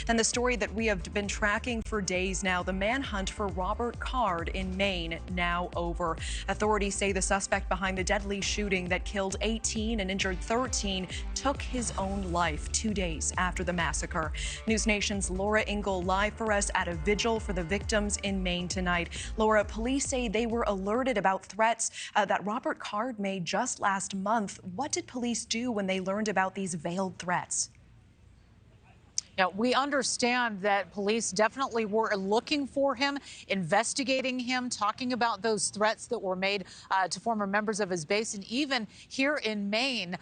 And the story that we have been tracking for days now, the manhunt for Robert Card in Maine, now over. Authorities say the suspect behind the deadly shooting that killed 18 and injured 13 took his own life 2 days after the massacre. NewsNation's Laura Ingle live for us at a vigil for the victims in Maine tonight. Laura, police say they were alerted about threats that Robert Card made just last month. What did police do when they learned about these veiled threats? Now, we understand that police definitely were looking for him, investigating him, talking about those threats that were made to former members of his base, and even here in Maine,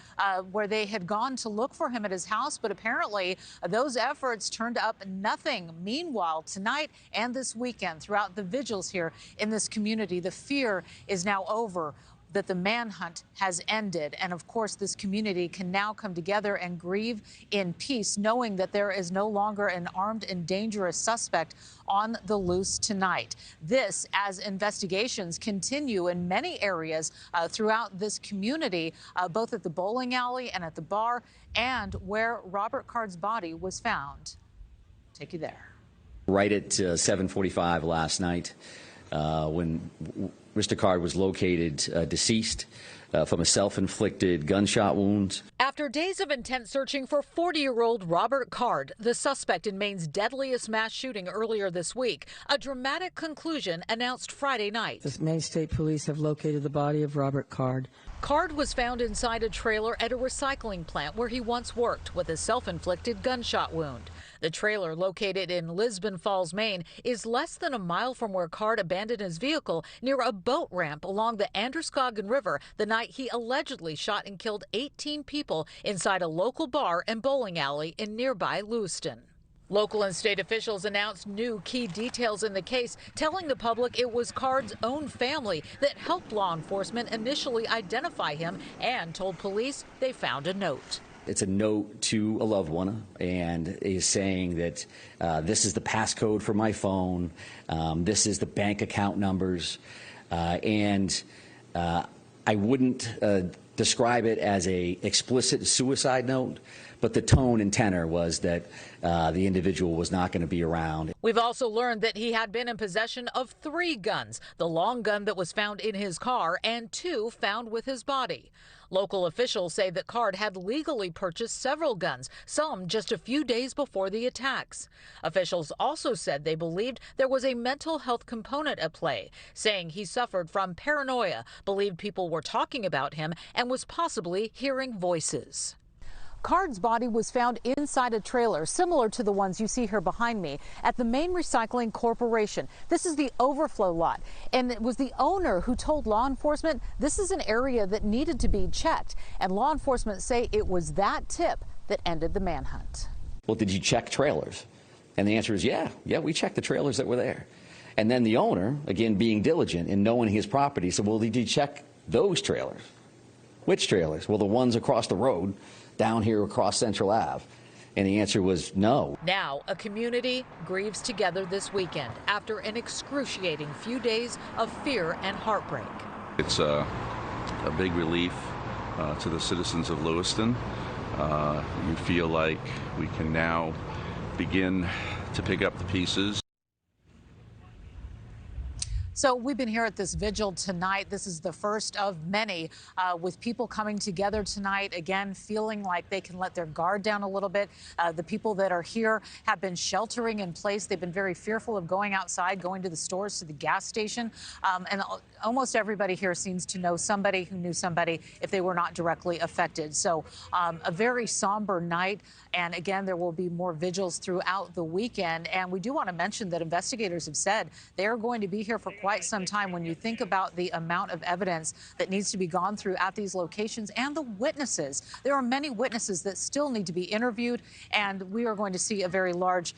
where they had gone to look for him at his house. But apparently, those efforts turned up nothing. Meanwhile, tonight and this weekend, throughout the vigils here in this community, the fear is now over that the manhunt has ended. And of course, this community can now come together and grieve in peace, knowing that there is no longer an armed and dangerous suspect on the loose tonight. This as investigations continue in many areas throughout this community, both at the bowling alley and at the bar, and where Robert Card's body was found. Take you there. Right at 7:45 last night, when Mr. Card was located deceased from a self-inflicted gunshot wound. After days of intense searching for 40-year-old Robert Card, the suspect in Maine's deadliest mass shooting earlier this week, a dramatic conclusion announced Friday night. The Maine State Police have located the body of Robert Card. Card was found inside a trailer at a recycling plant where he once worked with a self-inflicted gunshot wound. The trailer, located in Lisbon Falls, Maine, is less than a mile from where Card abandoned his vehicle near a boat ramp along the Androscoggin River the night he allegedly shot and killed 18 people inside a local bar and bowling alley in nearby Lewiston. Local and state officials announced new key details in the case, telling the public it was Card's own family that helped law enforcement initially identify him and told police they found a note. It's a note to a loved one and is saying that this is the passcode for my phone, this is the bank account numbers, and I wouldn't describe it as a explicit suicide note, but the tone and tenor was that the individual was not going to be around. We've also learned that he had been in possession of 3 guns, the long gun that was found in his car and 2 found with his body. Local officials say that Card had legally purchased several guns, some just a few days before the attacks. Officials also said they believed there was a mental health component at play, saying he suffered from paranoia, believed people were talking about him, and was possibly hearing voices. Card's body was found inside a trailer similar to the ones you see here behind me at the Maine Recycling Corporation. This is the overflow lot, and it was the owner who told law enforcement this is an area that needed to be checked, and law enforcement say it was that tip that ended the manhunt. Well, did you check trailers? And the answer is yeah, we checked the trailers that were there. And then the owner, again being diligent and knowing his property, said, well, did you check those trailers? Which trailers? Well, the ones across the road down here across Central Ave. And the answer was no. Now, a community grieves together this weekend after an excruciating few days of fear and heartbreak. It's a big relief to the citizens of Lewiston. You feel like we can now begin to pick up the pieces. So we've been here at this vigil tonight. This is the first of many, with people coming together tonight, again, feeling like they can let their guard down a little bit. The people that are here have been sheltering in place. They've been very fearful of going outside, going to the stores, to the gas station. And almost everybody here seems to know somebody who knew somebody if they were not directly affected. So a very somber night. And again, there will be more vigils throughout the weekend. And we do want to mention that investigators have said they are going to be here for quite some time. When you think about the amount of evidence that needs to be gone through at these locations and the witnesses, there are many witnesses that still need to be interviewed, and we are going to see a very large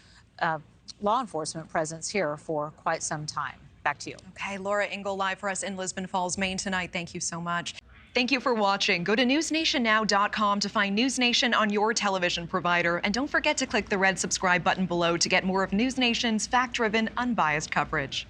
law enforcement presence here for quite some time. Back to you. Okay, Laura Ingle live for us in Lisbon Falls, Maine tonight. Thank you so much. Thank you for watching. Go to newsnationnow.com to find News Nation on your television provider. And don't forget to click the red subscribe button below to get more of News Nation's fact-driven, unbiased coverage.